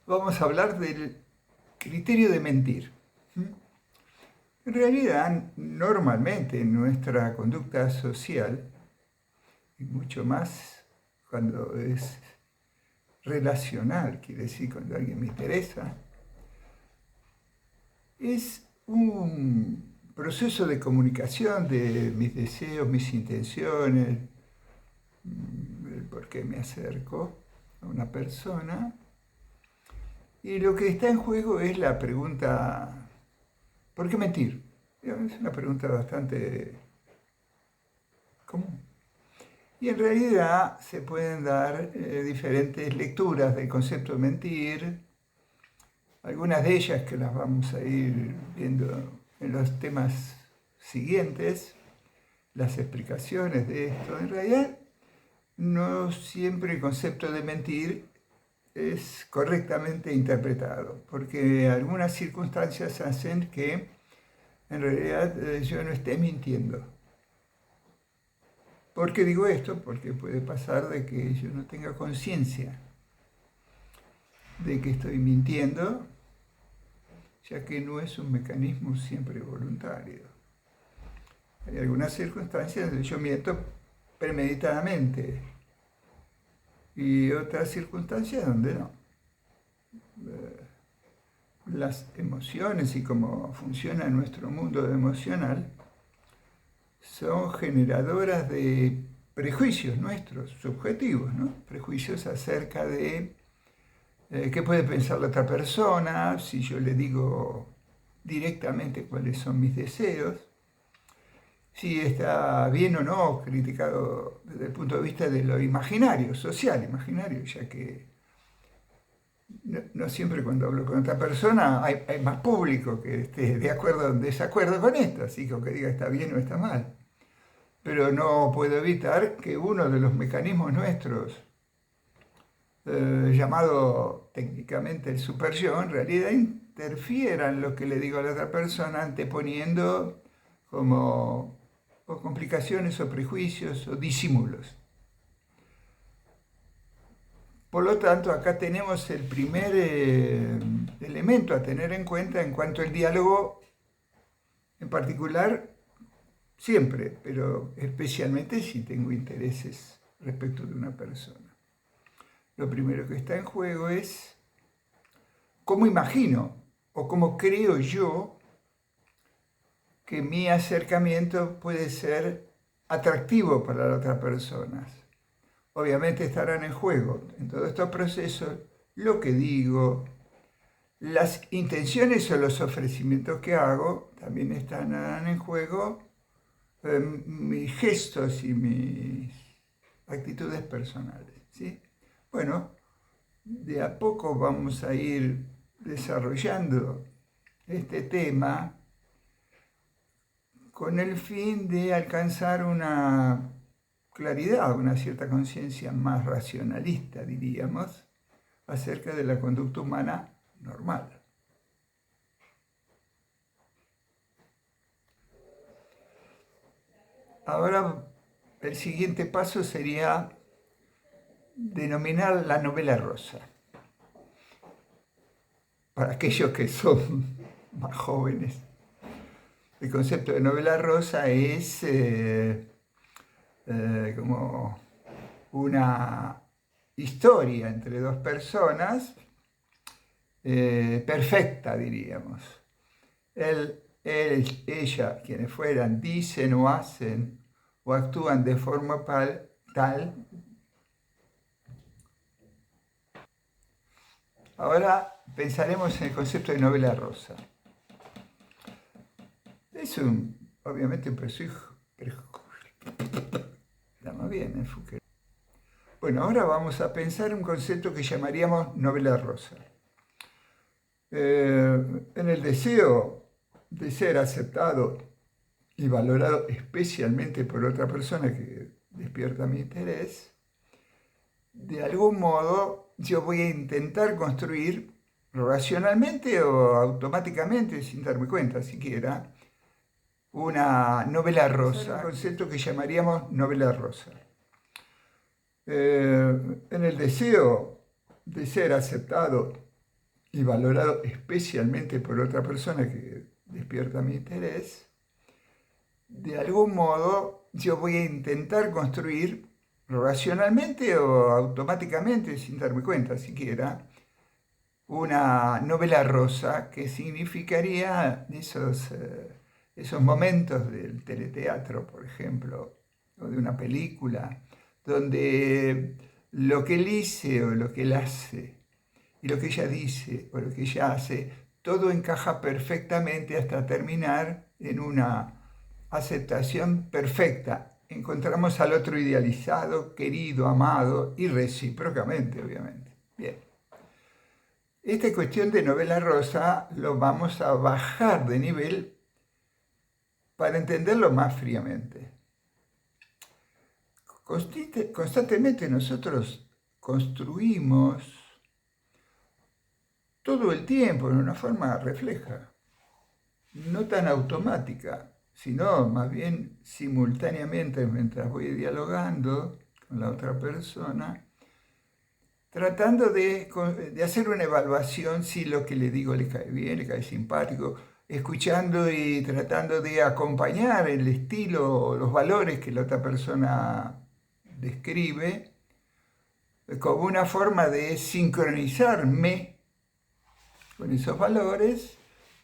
vamos a hablar del criterio de mentir. En realidad, normalmente en nuestra conducta social, y mucho más cuando es relacional, quiere decir cuando alguien me interesa, es un proceso de comunicación de mis deseos, mis intenciones, el por qué me acerco a una persona. Y lo que está en juego es la pregunta, ¿por qué mentir? Es una pregunta bastante común. Y en realidad se pueden dar diferentes lecturas del concepto de mentir, algunas de ellas que las vamos a ir viendo en los temas siguientes, las explicaciones de esto. En realidad, no siempre el concepto de mentir es correctamente interpretado, porque algunas circunstancias hacen que en realidad yo no esté mintiendo. ¿Por qué digo esto? Porque puede pasar de que yo no tenga conciencia de que estoy mintiendo, ya que no es un mecanismo siempre voluntario. Hay algunas circunstancias donde yo miento premeditadamente y otras circunstancias donde no. Las emociones y cómo funciona nuestro mundo emocional son generadoras de prejuicios nuestros, subjetivos, ¿no? Prejuicios acerca de qué puede pensar la otra persona, si yo le digo directamente cuáles son mis deseos, si está bien o no criticado desde el punto de vista de lo imaginario, social, imaginario, ya que no siempre cuando hablo con otra persona hay más público que esté de acuerdo o en desacuerdo con esto, así que diga está bien o está mal. Pero no puedo evitar que uno de los mecanismos nuestros, llamado técnicamente el super yo, en realidad interfiera en lo que le digo a la otra persona, anteponiendo como o complicaciones o prejuicios o disimulos. Por lo tanto, acá tenemos el primer elemento a tener en cuenta en cuanto al diálogo, en particular, siempre, pero especialmente si tengo intereses respecto de una persona. Lo primero que está en juego es cómo imagino o cómo creo yo que mi acercamiento puede ser atractivo para la otra persona. Obviamente estarán en juego en todos estos procesos lo que digo, las intenciones o los ofrecimientos que hago, también estarán en juego mis gestos y mis actitudes personales. ¿Sí? Bueno, de a poco vamos a ir desarrollando este tema con el fin de alcanzar una claridad, una cierta conciencia más racionalista, diríamos, acerca de la conducta humana normal. Ahora, el siguiente paso sería denominar la novela rosa. Para aquellos que son más jóvenes, el concepto de novela rosa es como una historia entre dos personas perfecta, diríamos. Ella, quienes fueran, dicen o hacen o actúan de forma tal. Ahora pensaremos en el concepto de novela rosa. Es obviamente un prejuicio. Estamos bien, Fouquet. Bueno, ahora vamos a pensar un concepto que llamaríamos novela rosa. En el deseo de ser aceptado y valorado especialmente por otra persona que despierta mi interés, de algún modo yo voy a intentar construir racionalmente o automáticamente, sin darme cuenta siquiera, una novela rosa, un concepto que llamaríamos novela rosa. En el deseo de ser aceptado y valorado especialmente por otra persona que despierta mi interés, de algún modo yo voy a intentar construir racionalmente o automáticamente, sin darme cuenta siquiera, una novela rosa que significaría esos momentos del teleteatro, por ejemplo, o de una película, donde lo que él dice o lo que él hace, y lo que ella dice o lo que ella hace, todo encaja perfectamente hasta terminar en una aceptación perfecta. Encontramos al otro idealizado, querido, amado y recíprocamente, obviamente. Bien. Esta cuestión de novela rosa lo vamos a bajar de nivel para entenderlo más fríamente. Constantemente nosotros construimos todo el tiempo en una forma refleja, no tan automática, sino más bien simultáneamente mientras voy dialogando con la otra persona, tratando de hacer una evaluación si lo que le digo le cae bien, le cae simpático, escuchando y tratando de acompañar el estilo o los valores que la otra persona describe, como una forma de sincronizarme con esos valores,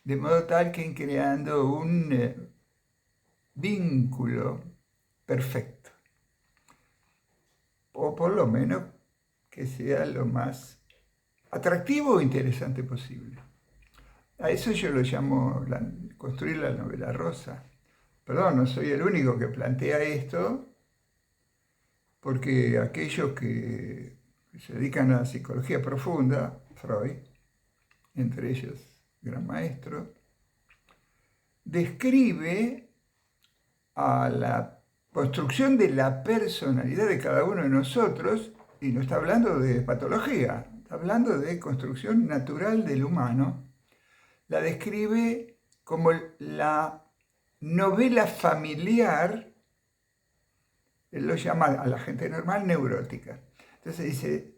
de modo tal que creando un vínculo perfecto, o por lo menos que sea lo más atractivo e interesante posible. A eso yo lo llamo construir la novela rosa. Perdón, no soy el único que plantea esto, porque aquellos que se dedican a la psicología profunda, Freud, entre ellos gran maestro, describe a la construcción de la personalidad de cada uno de nosotros, y no está hablando de patología, está hablando de construcción natural del humano, la describe como la novela familiar, él lo llama a la gente normal neurótica. Entonces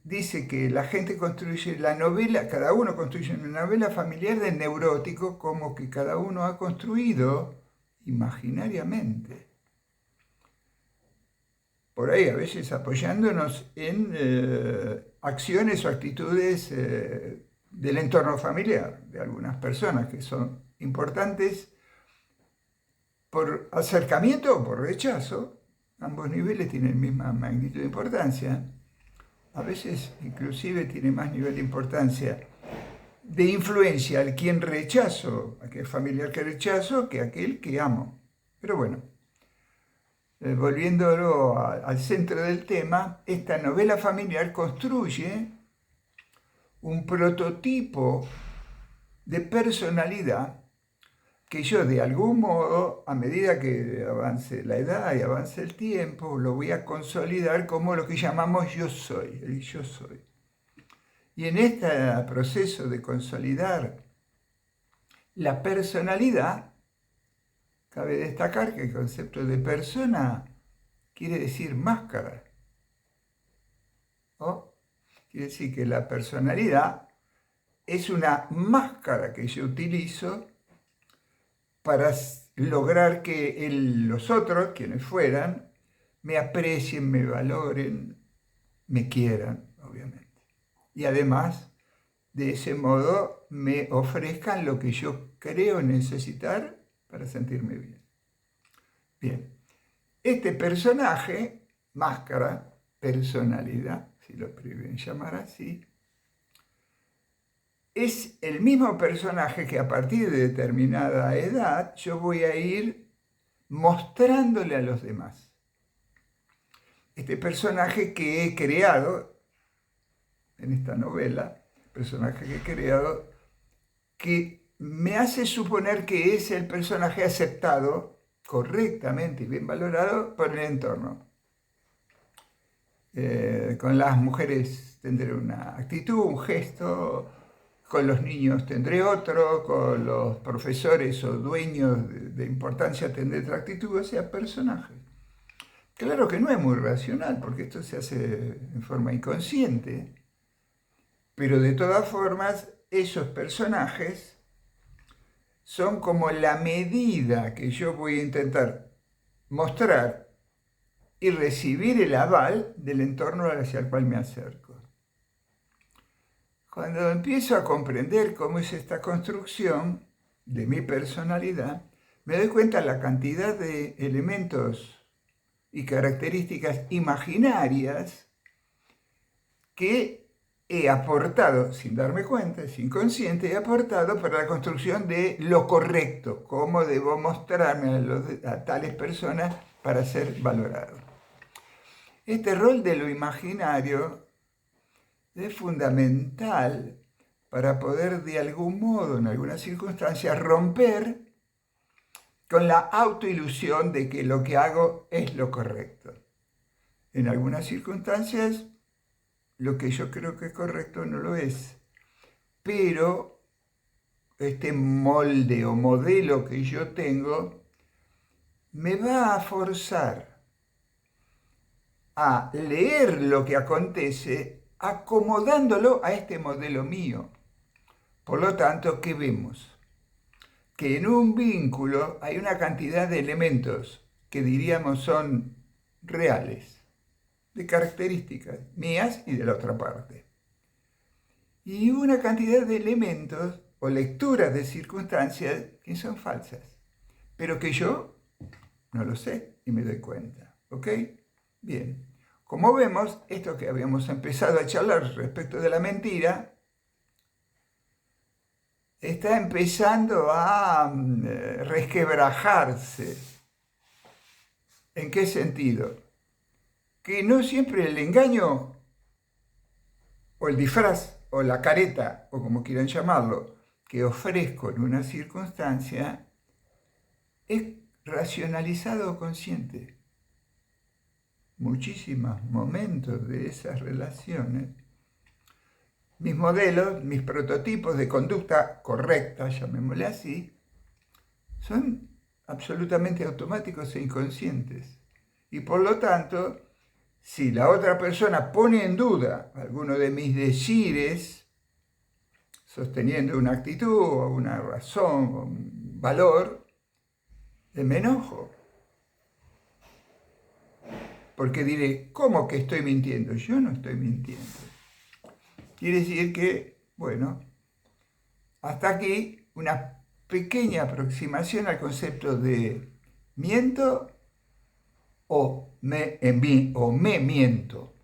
dice que la gente construye la novela, cada uno construye una novela familiar del neurótico, como que cada uno ha construido imaginariamente. Por ahí a veces apoyándonos en acciones o actitudes del entorno familiar de algunas personas que son importantes por acercamiento o por rechazo. Ambos niveles tienen misma magnitud de importancia. A veces inclusive tiene más nivel de importancia de influencia al quien rechazo, aquel familiar que rechazo, que aquel que amo. Pero bueno, volviéndolo al centro del tema, esta novela familiar construye un prototipo de personalidad que yo de algún modo, a medida que avance la edad y avance el tiempo, lo voy a consolidar como lo que llamamos yo soy, el yo soy. Y en este proceso de consolidar la personalidad, cabe destacar que el concepto de persona quiere decir máscara. ¿Oh? Quiere decir que la personalidad es una máscara que yo utilizo para lograr que los otros, quienes fueran, me aprecien, me valoren, me quieran, obviamente. Y además, de ese modo, me ofrezcan lo que yo creo necesitar para sentirme bien. Bien, este personaje, máscara, personalidad, si lo prefieren llamar así, es el mismo personaje que a partir de determinada edad yo voy a ir mostrándole a los demás. Este personaje que he creado en esta novela, personaje que he creado, que me hace suponer que es el personaje aceptado correctamente y bien valorado por el entorno. Con las mujeres tendré una actitud, un gesto, con los niños tendré otro, con los profesores o dueños de importancia tendré otra actitud, o sea, personaje. Claro que no es muy racional, porque esto se hace en forma inconsciente, Pero de todas formas, esos personajes son como la medida que yo voy a intentar mostrar y recibir el aval del entorno hacia el cual me acerco. Cuando empiezo a comprender cómo es esta construcción de mi personalidad, me doy cuenta de la cantidad de elementos y características imaginarias que he aportado, sin darme cuenta, es inconsciente, he aportado para la construcción de lo correcto, cómo debo mostrarme a tales personas para ser valorado. Este rol de lo imaginario es fundamental para poder de algún modo, en algunas circunstancias, romper con la autoilusión de que lo que hago es lo correcto. En algunas circunstancias, lo que yo creo que es correcto no lo es. Pero este molde o modelo que yo tengo me va a forzar a leer lo que acontece acomodándolo a este modelo mío. Por lo tanto, ¿qué vemos? Que en un vínculo hay una cantidad de elementos que diríamos son reales, de características mías y de la otra parte. Y una cantidad de elementos o lecturas de circunstancias que son falsas, pero que yo no lo sé y me doy cuenta. ¿Ok? Bien. Como vemos, esto que habíamos empezado a charlar respecto de la mentira, está empezando a resquebrajarse. ¿En qué sentido? Que no siempre el engaño o el disfraz o la careta, o como quieran llamarlo, que ofrezco en una circunstancia, es racionalizado o consciente. Muchísimos momentos de esas relaciones, mis modelos, mis prototipos de conducta correcta, llamémosle así, son absolutamente automáticos e inconscientes. Y por lo tanto, si la otra persona pone en duda alguno de mis decires, sosteniendo una actitud o una razón o un valor, me enojo. Porque diré, ¿cómo que estoy mintiendo? Yo no estoy mintiendo. Quiere decir que, bueno, hasta aquí una pequeña aproximación al concepto de miento o me miento.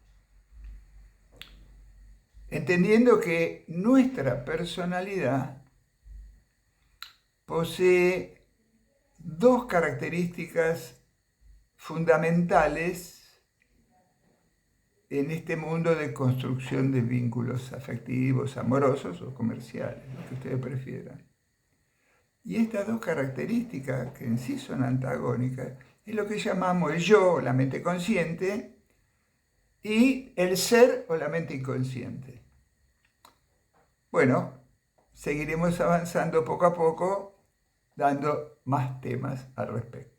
Entendiendo que nuestra personalidad posee dos características fundamentales en este mundo de construcción de vínculos afectivos, amorosos o comerciales, lo que ustedes prefieran. Y estas dos características, que en sí son antagónicas, es lo que llamamos el yo, la mente consciente, y el ser o la mente inconsciente. Bueno, seguiremos avanzando poco a poco, dando más temas al respecto.